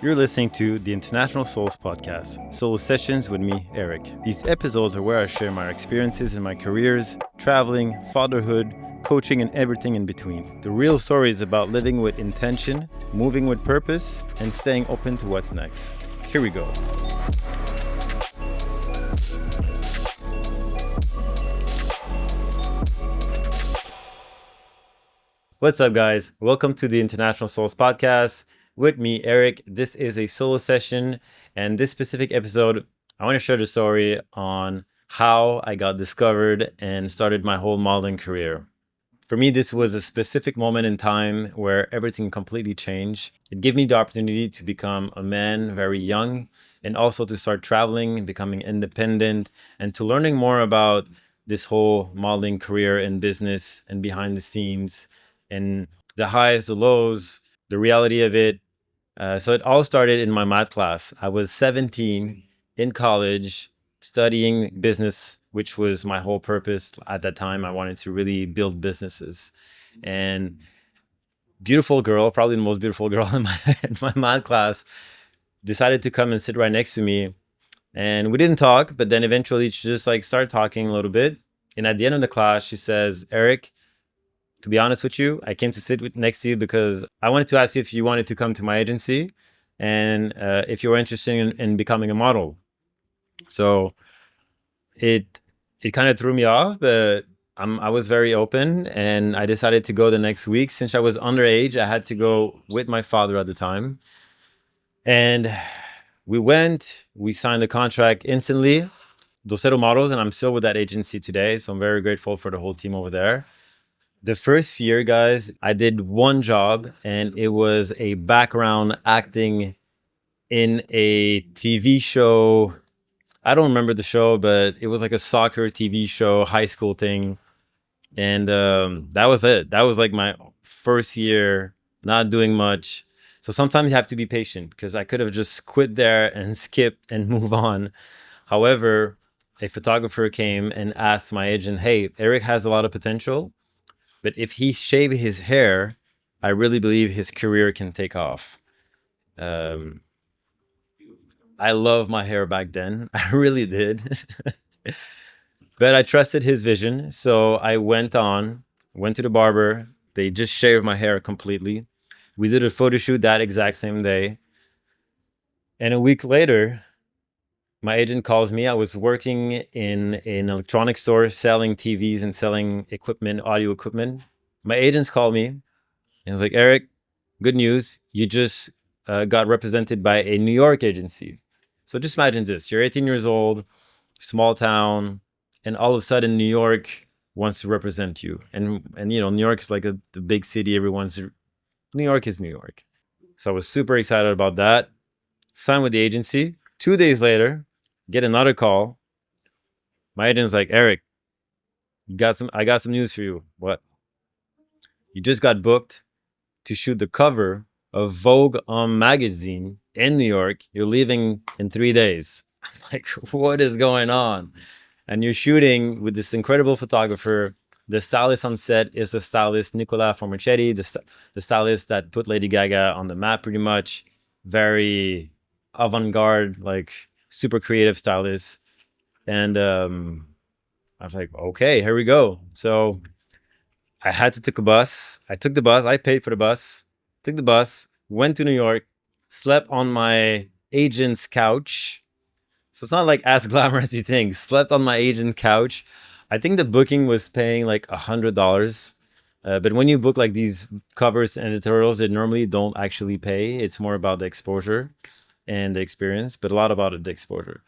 You're listening to the International Souls Podcast, solo sessions with me, Eryck. These episodes are where I share my experiences in my careers, traveling, fatherhood, coaching, and everything in between. The real story is about living with intention, moving with purpose, and staying open to what's next. Here we go. What's up, guys? Welcome to the International Souls Podcast with me, Eryck. This is a solo session, and this specific episode, I want to share the story on how I got discovered and started my whole modeling career. For me, this was a specific moment in time where everything completely changed. It gave me the opportunity to become a man very young and also to start traveling and becoming independent and to learning more about this whole modeling career and business and behind the scenes and the highs, the lows, the reality of it. So it all started in my math class. I was 17 in college studying business, which was my whole purpose at that time. I wanted to really build businesses. And beautiful girl, probably the most beautiful girl in my math class, decided to come and sit right next to me. And we didn't talk, but then eventually she just started talking a little bit. And at the end of the class, she says, "Eryck, to be honest with you, I came to sit next to you because I wanted to ask you if you wanted to come to my agency and if you were interested in becoming a model." So it kind of threw me off, but I was very open and I decided to go the next week. Since I was underage, I had to go with my father at the time. And we signed the contract instantly, Docero Models, and I'm still with that agency today. So I'm very grateful for the whole team over there. The first year, guys, I did one job and it was a background acting in a TV show. I don't remember the show, but it was like a soccer TV show, high school thing. And that was it. That was like my first year, not doing much. So sometimes you have to be patient because I could have just quit there and skipped and move on. However, a photographer came and asked my agent, "Hey, Eryck has a lot of potential, but if he shave his hair, I really believe his career can take off." I love my hair back then. I really did. But I trusted his vision. So I went to the barber. They just shaved my hair completely. We did a photo shoot that exact same day. And a week later, my agent calls me. I was working in an electronics store selling TVs and selling equipment, audio equipment. My agents called me and was like, "Eryck, good news. You just got represented by a New York agency." So just imagine this. You're 18 years old, small town, and all of a sudden New York wants to represent you. And you know, New York is like the big city. New York is New York. So I was super excited about that. Signed with the agency. 2 days later, get another call. My agent's like, "Eryck, I got some news for you." "What?" "You just got booked to shoot the cover of Vogue magazine in New York. You're leaving in 3 days." I'm like, what is going on? And you're shooting with this incredible photographer. The stylist on set is the stylist Nicola Formichetti, the stylist that put Lady Gaga on the map pretty much. Very avant-garde, like super creative stylist. And I was like, okay, here we go. So I had to take a bus. I took the bus. I paid for the bus. Took the bus. Went to New York. Slept on my agent's couch. So it's not like as glamorous as you think. Slept on my agent's couch. I think the booking was paying like $100. But when you book like these covers and editorials, they normally don't actually pay. It's more about the exposure and the experience, but a lot about the exposure.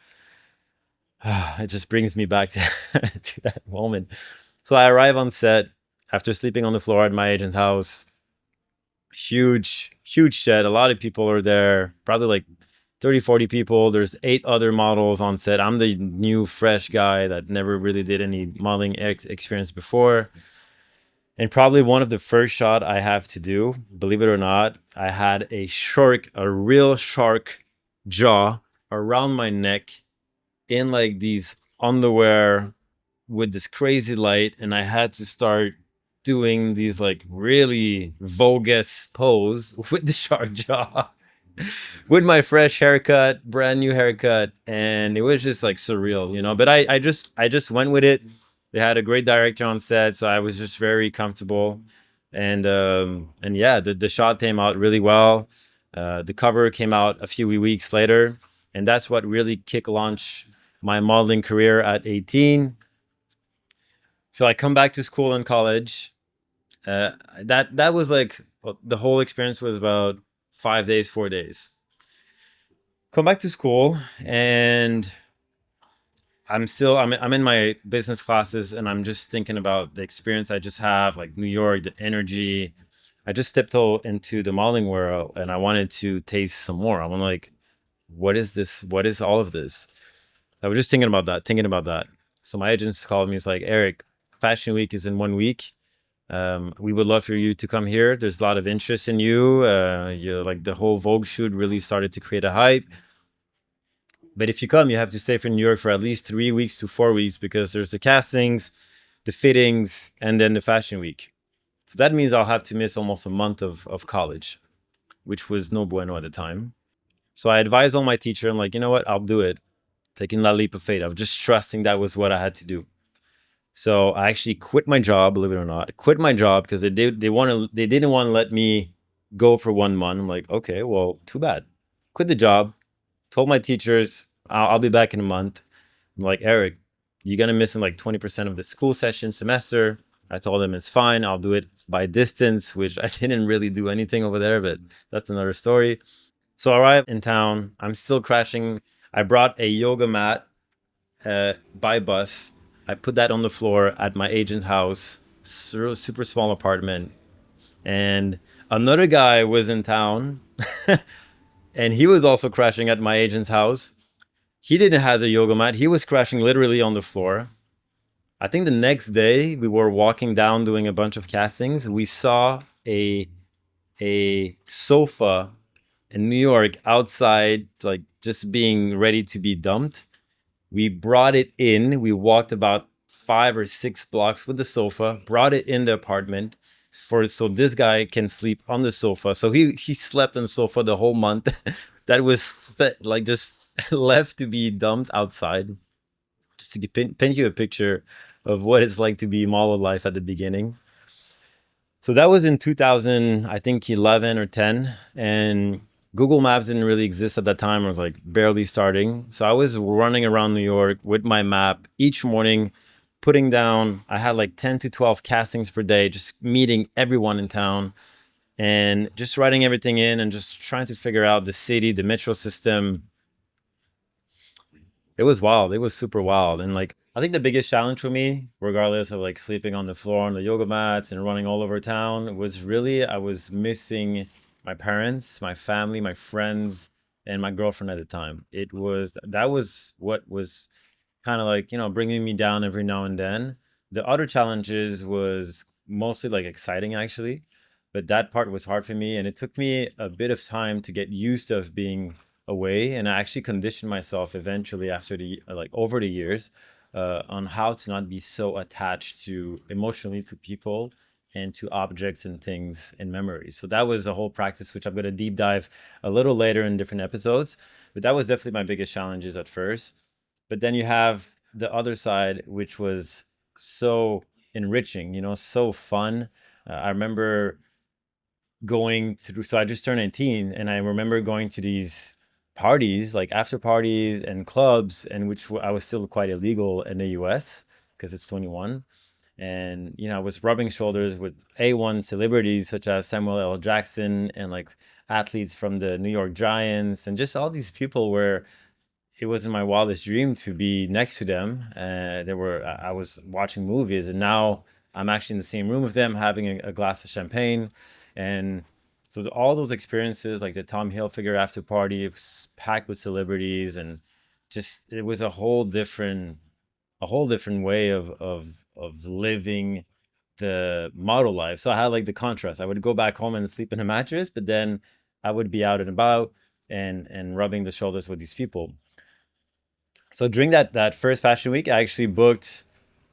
It just brings me back to, to that moment. So I arrive on set after sleeping on the floor at my agent's house. Huge shed. A lot of people are there, probably like 30, 40 people. There's 8 other models on set. I'm the new fresh guy that never really did any modeling experience before. And probably one of the first shot I have to do, believe it or not, I had a real shark jaw around my neck in like these underwear with this crazy light. And I had to start doing these like really Vogue-esque pose with the shark jaw. with my fresh haircut, brand new haircut, and it was just like surreal, you know. But I just went with it. They had a great director on set, so I was just very comfortable, and yeah, the shot came out really well. The cover came out a few weeks later, and that's what really kick launch my modeling career at 18. So I come back to school in college. That was like the whole experience was about 5 days, 4 days. Come back to school, and I'm in my business classes, and I'm just thinking about the experience I just have, like New York, the energy. I just stepped into the modeling world, and I wanted to taste some more. I'm like, what is this? What is all of this? I was just thinking about that. So my agents called me. It's like, Eryck, Fashion Week is in 1 week. We would love for you to come here. There's a lot of interest in you. You like the whole Vogue shoot really started to create a hype. But if you come, you have to stay for New York for at least 3 weeks to 4 weeks because there's the castings, the fittings, and then the fashion week. So that means I'll have to miss almost a month of college, which was no bueno at the time. So I advised all my teacher, I'm like, you know what? I'll do it. Taking that leap of faith. I was just trusting that was what I had to do. So I actually quit my job, believe it or not. I quit my job because they didn't want to let me go for 1 month. I'm like, okay, well, too bad. Quit the job. Told my teachers I'll be back in a month. I'm like, Eryck, you're gonna miss like 20% of the school session semester. I told them it's fine. I'll do it by distance, which I didn't really do anything over there, but that's another story. So I arrived in town. I'm still crashing. I brought a yoga mat by bus. I put that on the floor at my agent's house, super small apartment. And another guy was in town and he was also crashing at my agent's house. He didn't have the yoga mat. He was crashing literally on the floor. I think the next day we were walking down doing a bunch of castings. We saw a sofa in New York outside, like just being ready to be dumped. We brought it in. We walked about 5 or 6 blocks with the sofa, brought it in the apartment so this guy can sleep on the sofa. So he slept on the sofa the whole month. That was like just left to be dumped outside. Just to paint you a picture of what it's like to be model life at the beginning. So that was in 2000, I think 11 or 10, and Google Maps didn't really exist at that time. I was like barely starting. So I was running around New York with my map each morning, putting down, I had like 10 to 12 castings per day, just meeting everyone in town and just writing everything in and just trying to figure out the city, the metro system. It was wild. It was super wild. And like, I think the biggest challenge for me, regardless of like sleeping on the floor on the yoga mats and running all over town, was really I was missing my parents, my family, my friends, and my girlfriend at the time. That was what was kind of like, bringing me down every now and then. The other challenges was mostly like exciting actually, but that part was hard for me, and it took me a bit of time to get used to being away, and I actually conditioned myself eventually after over the years on how to not be so attached to emotionally to people and to objects and things and memories. So that was a whole practice which I'm going to deep dive a little later in different episodes, but that was definitely my biggest challenges at first. But then you have the other side, which was so enriching, so fun. I remember going through, so I just turned 19, and I remember going to these parties, like after parties and clubs, and which I was still quite illegal in the US because it's 21. And, I was rubbing shoulders with A1 celebrities such as Samuel L. Jackson and like athletes from the New York Giants and just all these people where it wasn't my wildest dream to be next to them. I was watching movies, and now I'm actually in the same room with them having a glass of champagne. And so all those experiences, like the Tom Hilfiger after party, it was packed with celebrities, and just it was a whole different way of living the model life. So I had like the contrast. I would go back home and sleep in a mattress, but then I would be out and about and rubbing the shoulders with these people. So during that first fashion week, I actually booked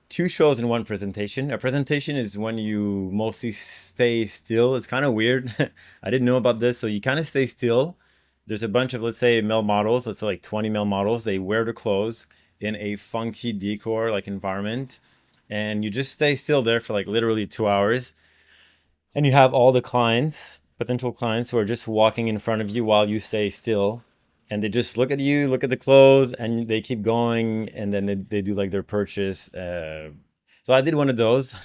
two shows in one presentation. A presentation is when you mostly stay still. It's kind of weird. I didn't know about this. So you kind of stay still there's a bunch of, let's say, male models, let's say like 20 male models. They wear the clothes in a funky decor like environment, and you just stay still there for like literally 2 hours, and you have all the clients, potential clients, who are just walking in front of you while you stay still, and they just look at you, look at the clothes, and they keep going, and then they do like their purchase. So I did one of those.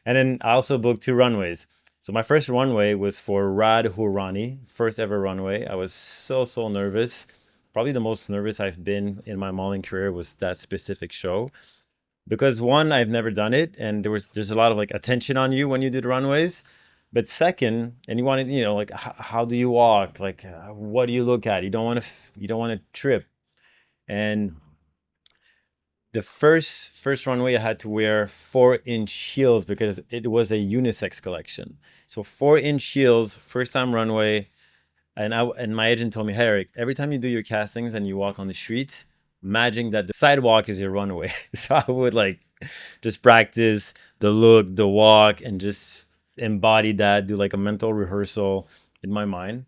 And then I also booked 2 runways. So my first runway was for Rad Hurani, first ever runway. I was so nervous. Probably the most nervous I've been in my modeling career was that specific show, because one, I've never done it, and there's a lot of like attention on you when you do the runways. But second, and you want to, like, how do you walk, like, what do you look at? You don't want to trip. And the first runway, I had to wear 4-inch heels because it was a unisex collection. So 4-inch heels, first time runway. And my agent told me, hey, Eryck, every time you do your castings and you walk on the streets, imagine that the sidewalk is your runway. So I would like just practice the look, the walk, and just embody that, do like a mental rehearsal in my mind.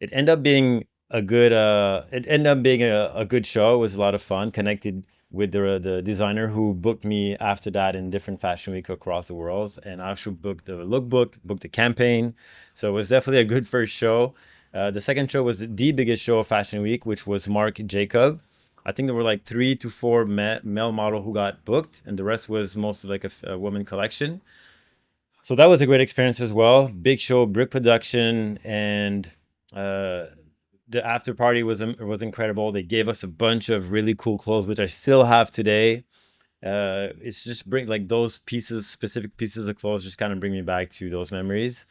It ended up being a good show. It was a lot of fun. Connected with the designer who booked me after that in different fashion week across the world, and I actually booked the lookbook, booked the campaign. So it was definitely a good first show. The second show was the biggest show of Fashion Week, which was Marc Jacob. I think there were like 3 to 4 male model who got booked, and the rest was mostly like a woman collection. So that was a great experience as well. Big show, big production, and uh, the after party was incredible. They gave us a bunch of really cool clothes, which I still have today. It's just bring like those pieces, specific pieces of clothes, just kind of bring me back to those memories.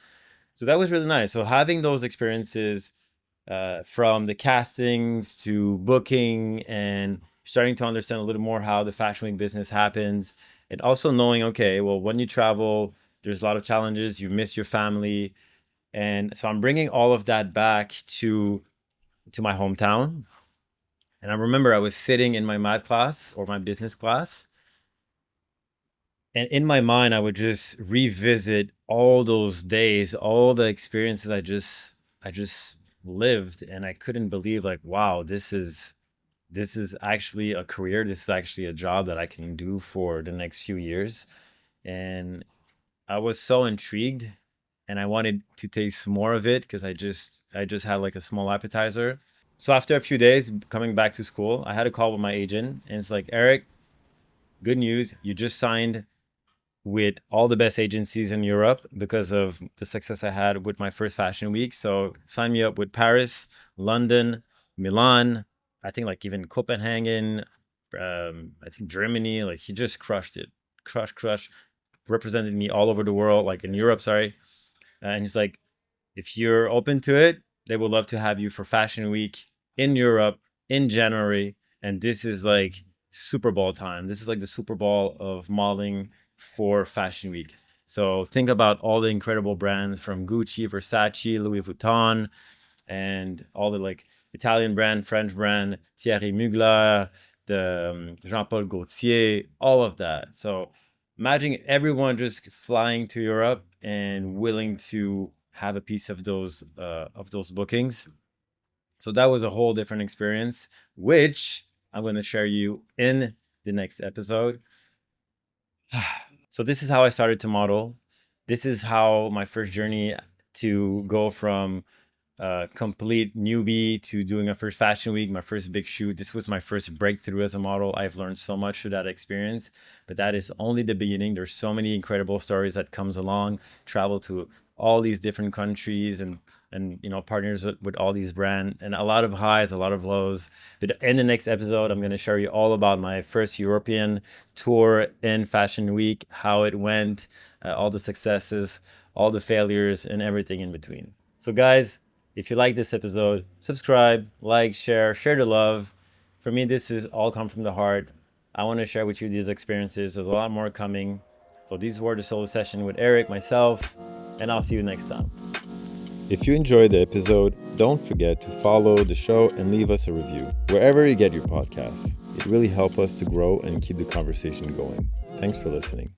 So that was really nice. So having those experiences, from the castings to booking, and starting to understand a little more how the fashion week business happens, and also knowing, okay, well, when you travel, there's a lot of challenges. You miss your family, and so I'm bringing all of that back to my hometown. And I remember I was sitting in my math class or my business class, and in my mind, I would just revisit all those days, all the experiences I just lived, and I couldn't believe, like, wow, this is actually a career. This is actually a job that I can do for the next few years. And I was so intrigued, and I wanted to taste more of it because I just had like a small appetizer. So after a few days coming back to school, I had a call with my agent, and it's like, Eryck, good news, you just signed with all the best agencies in Europe because of the success I had with my first fashion week. So sign me up with Paris, London, Milan, I think like even Copenhagen, I think Germany. Like, he just crushed it, crush, represented me all over the world, like in Europe, sorry. And he's like, if you're open to it, they would love to have you for Fashion Week in Europe in January. And this is like Super Bowl time. This is like the Super Bowl of modeling for Fashion Week. So think about all the incredible brands from Gucci, Versace, Louis Vuitton, and all the like Italian brand, French brand, Thierry Mugler, the Jean-Paul Gaultier, all of that. So imagine everyone just flying to Europe and willing to have a piece of those bookings. So that was a whole different experience, which I'm going to share you in the next episode. So this is how I started to model. This is how my first journey to go from complete newbie to doing a first fashion week, my first big shoot. This was my first breakthrough as a model. I've learned so much through that experience, but that is only the beginning. There's so many incredible stories that comes along. Travel to all these different countries, and partners with all these brands, and a lot of highs, a lot of lows. But in the next episode, I'm going to share you all about my first European tour in Fashion Week, how it went, all the successes, all the failures, and everything in between. So guys, if you like this episode, subscribe, like, share the love. For me, this is all come from the heart. I want to share with you these experiences. There's a lot more coming. So these were the solo session with Eryck, myself, and I'll see you next time. If you enjoyed the episode, don't forget to follow the show and leave us a review wherever you get your podcasts. It really helps us to grow and keep the conversation going. Thanks for listening.